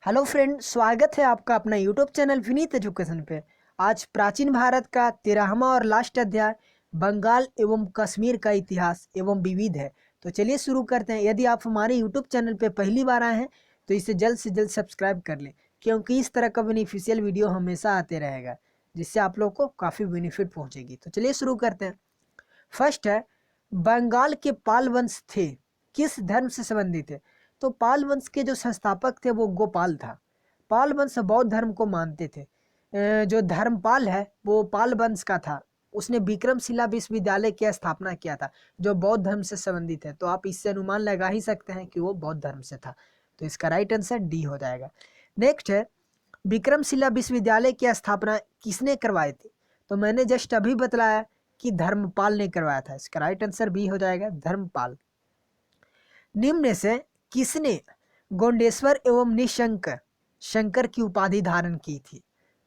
Hello friend, स्वागत है आपका अपना यूट्यूब चैनल विनीत एजुकेशन पे। आज प्राचीन भारत का 13वां और लास्ट अध्याय बंगाल एवं कश्मीर का इतिहास एवं विविध है। तो चलिए शुरू करते हैं। यदि आप हमारे यूट्यूब चैनल पे पहली बार आए हैं तो इसे जल्द से जल्द सब्सक्राइब कर लें, क्योंकि इस तरह का बेनिफिशियल वीडियो हमेशा आते रहेगा जिससे आप लोग को काफ़ी बेनिफिट पहुँचेगी। तो चलिए शुरू करते हैं। फर्स्ट है, बंगाल के पाल वंश थे, किस धर्म से संबंधित है? तो पाल वंश के जो संस्थापक थे वो गोपाल था। पाल वंश बौद्ध धर्म को मानते थे। जो धर्मपाल है वो पाल वंश का था। उसने विक्रमशिला विश्वविद्यालय की स्थापना किया था जो बौद्ध धर्म से संबंधित है। तो आप इससे अनुमान लगा ही सकते हैं कि वो बौद्ध धर्म से था। तो इसका राइट आंसर डी हो जाएगा। नेक्स्ट है, विक्रमशिला विश्वविद्यालय की स्थापना किसने करवाई थी? तो मैंने जस्ट अभी बतलाया कि धर्मपाल ने करवाया था। इसका राइट आंसर बी हो जाएगा, धर्मपाल। निम्न में से किसने गोंडेश्वर एवं निशंक शंकर की उपाधि धारण की थी?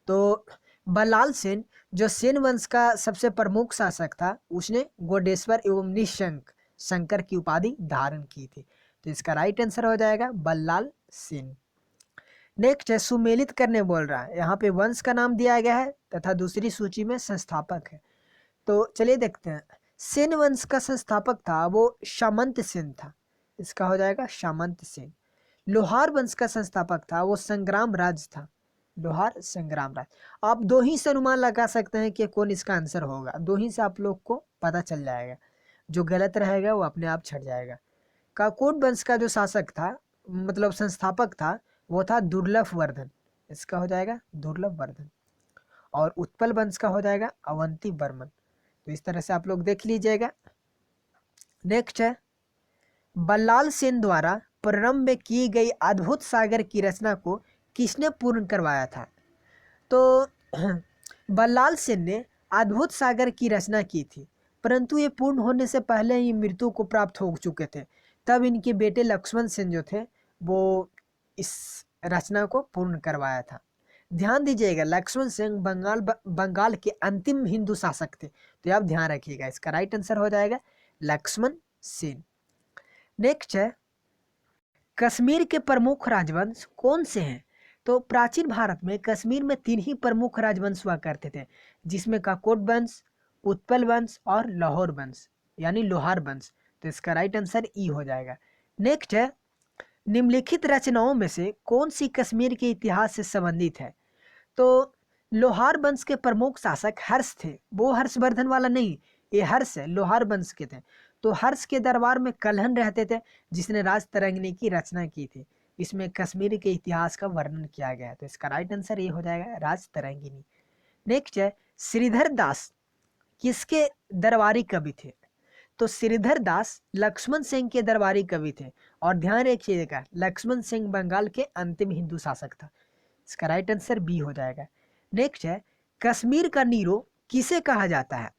तो बल्लाल सेन, जो सेन वंश का सबसे प्रमुख शासक था, उसने गोडेश्वर एवं निशंक शंकर की उपाधि धारण की थी। तो इसका राइट आंसर हो जाएगा बल्लाल सेन। नेक्स्ट है, सुमेलित करने बोल रहा है। यहाँ पे वंश का नाम दिया गया है तथा दूसरी सूची में संस्थापक है। तो चलिए देखते हैं। सेन वंश का संस्थापक था वो सामंत सेन था। इसका हो जाएगा सामंत सेन। लोहार वंश का संस्थापक था वो संग्राम राज था। लोहार संग्राम राज। आप दो ही से अनुमान लगा सकते हैं कि कौन इसका आंसर होगा। दो ही से आप लोग को पता चल जाएगा। जो गलत रहेगा वो अपने आप छट जाएगा। काकोट वंश का जो शासक था, मतलब संस्थापक था, वो था दुर्लभ वर्धन। इसका हो जाएगा दुर्लभ वर्धन। और उत्पल वंश का हो जाएगा अवंती वर्मन। तो इस तरह से आप लोग देख लीजिएगा। नेक्स्ट है, बल्लाल सेन द्वारा प्रारंभ में की गई अद्भुत सागर की रचना को किसने पूर्ण करवाया था? तो बल्लाल सेन ने अद्भुत सागर की रचना की थी, परंतु ये पूर्ण होने से पहले ही मृत्यु को प्राप्त हो चुके थे। तब इनके बेटे लक्ष्मण सेन जो थे वो इस रचना को पूर्ण करवाया था। ध्यान दीजिएगा, लक्ष्मण सेन बंगाल के अंतिम हिंदू शासक थे। तो आप ध्यान रखिएगा, इसका राइट आंसर हो जाएगा लक्ष्मण सेन। नेक्स्ट है, कश्मीर के प्रमुख राजवंश कौन से हैं? तो प्राचीन भारत में कश्मीर में 3 ही प्रमुख राजवंश हुआ करते थे, जिसमें काकोट वंश, उत्पल वंश और लाहौर वंश यानी लोहार वंश। तो इसका राइट आंसर ई हो जाएगा। नेक्स्ट है, निम्नलिखित रचनाओं में से कौन सी कश्मीर के इतिहास से संबंधित है? तो लोहार वंश के प्रमुख शासक हर्ष थे। वो हर्षवर्धन वाला नहीं, ये हर्ष है, लोहार वंश के थे। तो हर्ष के दरबार में कल्हन रहते थे, जिसने राज तरंगिणी की रचना की थी। इसमें कश्मीर के इतिहास का वर्णन किया गया है। तो इसका राइट आंसर ये हो जाएगा राज तरंगिणी। नेक्स्ट है, श्रीधर दास किसके दरबारी कवि थे? तो श्रीधर दास लक्ष्मण सिंह के दरबारी कवि थे। और ध्यान रखिएगा, लक्ष्मण सिंह बंगाल के अंतिम हिंदू शासक था। इसका राइट आंसर बी हो जाएगा। नेक्स्ट है, कश्मीर का नीरो किसे कहा जाता है?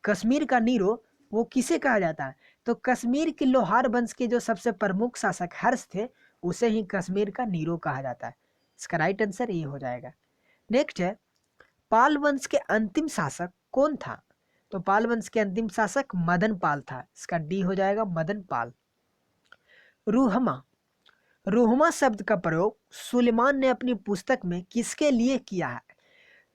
कश्मीर का नीरो वो किसे कहा जाता है? तो कश्मीर के लोहार वंश के जो सबसे प्रमुख शासक हर्ष थे, उसे ही कश्मीर का नीरो कहा जाता है। इसका राइट आंसर ये हो जाएगा। नेक्स्ट है, पाल वंश के अंतिम शासक कौन था? तो पाल वंश के अंतिम शासक मदन पाल था। इसका डी हो जाएगा मदन पाल। रूहमा, रूहमा शब्द का प्रयोग सुलेमान ने अपनी पुस्तक में किसके लिए किया है?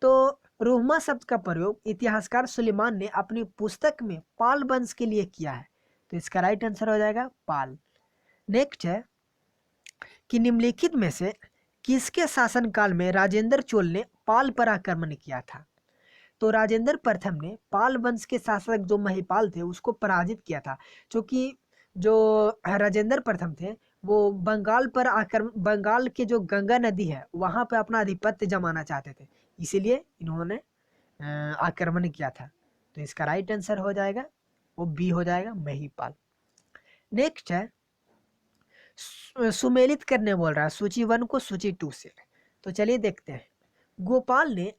तो रूहमा शब्द का प्रयोग इतिहासकार सुलेमान ने अपनी पुस्तक में पाल वंश के लिए किया है। तो इसका राइट आंसर हो जाएगा पाल। नेक्स्ट है कि निम्नलिखित में से किसके शासनकाल में राजेंद्र चोल ने पाल पर आक्रमण किया था? तो राजेंद्र प्रथम ने पाल वंश के शासक जो महिपाल थे उसको पराजित किया था, क्योंकि जो राजेंद्र प्रथम थे वो बंगाल पर आक्रमण, बंगाल के जो गंगा नदी है वहां पर अपना आधिपत्य जमाना चाहते थे, इसीलिए इन्होंने आक्रमण किया था। तो इसका राइट आंसर हो जाएगा वो बी हो जाएगा महिपाल। नेक्स्ट है, सुमेलित करने बोल रहा है सूची 1 को सूची 2 से। तो चलिए देखते हैं। गोपाल ने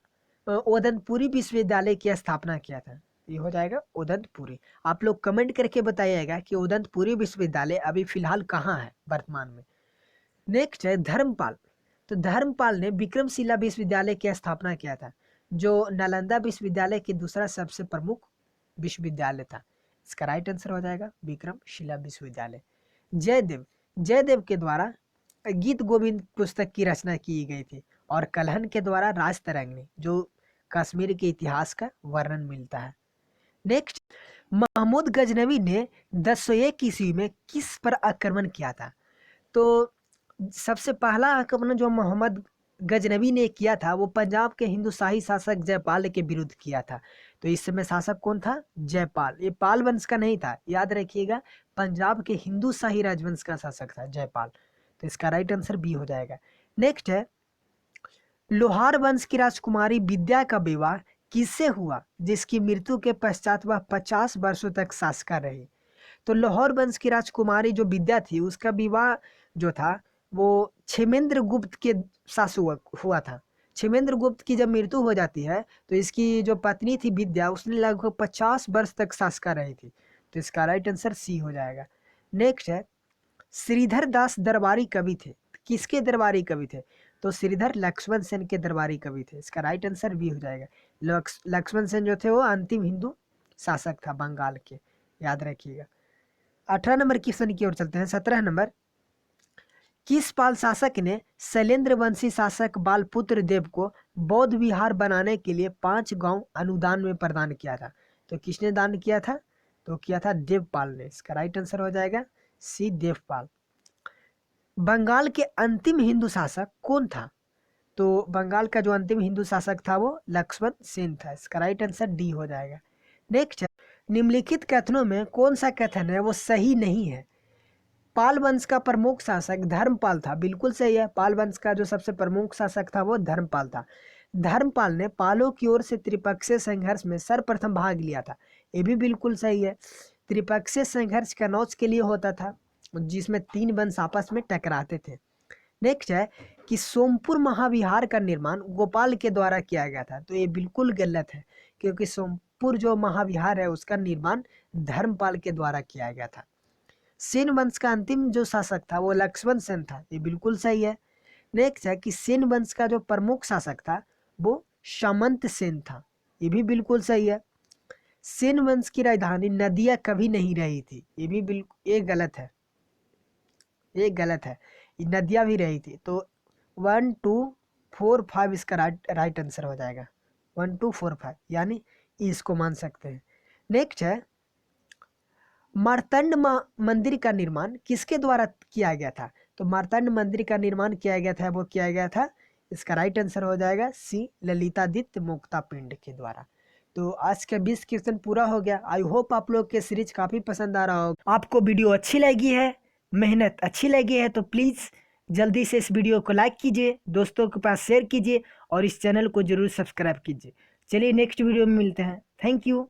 ओदनपुरी विश्वविद्यालय की स्थापना किया था। ये हो जाएगा ओदनपुरी। आप लोग कमेंट करके बताइएगा कि ओदनपुरी विश्वविद्यालय अभी फिलहाल कहाँ है वर्तमान में। नेक्स्ट है धर्मपाल। तो धर्मपाल ने विक्रमशिला विश्वविद्यालय की स्थापना किया था, जो नालंदा विश्वविद्यालय के दूसरा सबसे प्रमुख विश्वविद्यालय था। इसका राइट आंसर हो जाएगा विक्रमशिला विश्वविद्यालय। जयदेव, जयदेव के द्वारा गीत गोविंद पुस्तक की रचना की गई थी। और कलहन के द्वारा राजतरंगिणी, जो कश्मीर के इतिहास का वर्णन मिलता है। नेक्स्ट, महमूद गजनवी ने 1001 ईस्वी में किस पर आक्रमण किया था? तो सबसे पहला आक्रमण जो मोहम्मद गजनवी ने किया था वो पंजाब के हिंदू शाही शासक जयपाल के विरुद्ध किया था। तो इस समय शासक कौन था? जयपाल। ये पाल वंश का नहीं था, याद रखिएगा, पंजाब के हिंदू शाही राजवंश का शासक था जयपाल। तो इसका राइट आंसर बी हो जाएगा। नेक्स्ट है, लोहार वंश की राजकुमारी विद्या का विवाह किससे हुआ जिसकी मृत्यु के पश्चात वह 50 वर्षों तक शासका रही? तो लाहौर वंश की राजकुमारी जो विद्या थी उसका विवाह जो था वो क्षेमेंद्र गुप्त के साथ हुआ था। क्षेमेंद्र गुप्त की जब मृत्यु हो जाती है तो इसकी जो पत्नी थी विद्या उसने लगभग 50 वर्ष तक शासका रही थी। तो इसका राइट आंसर सी हो जाएगा। नेक्स्ट है, श्रीधर दास दरबारी कवि थे, किसके दरबारी कवि थे? तो श्रीधर लक्ष्मण सेन के दरबारी कवि थे। इसका राइट आंसर बी हो जाएगा। लक्ष्मण सेन जो थे वो अंतिम हिंदू शासक था बंगाल के, याद रखिएगा। 18 नंबर क्वेश्चन की ओर चलते हैं। 17 नंबर, किस पाल शासक ने शैलेंद्र वंशी शासक बालपुत्र देव को बौद्ध विहार बनाने के लिए 5 गांव अनुदान में प्रदान किया था? तो किसने दान किया था? तो किया था देवपाल ने। इसका राइट आंसर हो जाएगा सी, देवपाल। बंगाल के अंतिम हिंदू शासक कौन था? तो बंगाल का जो अंतिम हिंदू शासक था वो लक्ष्मण सेन था। इसका राइट आंसर डी हो जाएगा। नेक्स्ट, निम्नलिखित कथनों में कौन सा कथन है वो सही नहीं है? पाल वंश का प्रमुख शासक धर्मपाल था, बिल्कुल सही है। पाल वंश का जो सबसे प्रमुख शासक था वो धर्मपाल था। धर्मपाल ने पालों की ओर से त्रिपक्षीय संघर्ष में सर्वप्रथम भाग लिया था, ये भी बिल्कुल सही है। त्रिपक्षीय संघर्ष कनौज के लिए होता था जिसमें 3 वंश आपस में टकराते थे। नेक्स्ट है कि सोमपुर महाविहार का निर्माण गोपाल के द्वारा किया गया था। तो ये बिल्कुल गलत है क्योंकि सोमपुर जो महाविहार है उसका निर्माण धर्मपाल के द्वारा किया गया था। सेन वंश का अंतिम जो शासक था वो लक्ष्मण सेन था, ये बिल्कुल सही है। नेक्स्ट है कि सेन वंश का जो प्रमुख शासक था वो सामंत सेन था, ये भी बिल्कुल सही है। सेन वंश की राजधानी नदिया कभी नहीं रही थी, ये भी बिल्कुल, ये गलत है, ये गलत है, नदिया भी रही थी। तो 1 2 4 5 इसका राइट आंसर हो जाएगा। 1 2 4 5 यानी इसको मान सकते हैं। नेक्स्ट है, मार्तंड मंदिर का निर्माण किसके द्वारा किया गया था? तो मार्तंड मंदिर का निर्माण किया गया था, वो किया गया था, इसका राइट आंसर हो जाएगा सी, ललितादित्य मुक्तापिंड के द्वारा। तो आज का 20 क्वेश्चन पूरा हो गया। आई होप आप लोग के सीरीज काफ़ी पसंद आ रहा होगा। आपको वीडियो अच्छी लगी है, मेहनत अच्छी लगी है तो प्लीज़ जल्दी से इस वीडियो को लाइक कीजिए, दोस्तों के पास शेयर कीजिए और इस चैनल को जरूर सब्सक्राइब कीजिए। चलिए नेक्स्ट वीडियो में मिलते हैं। Thank you.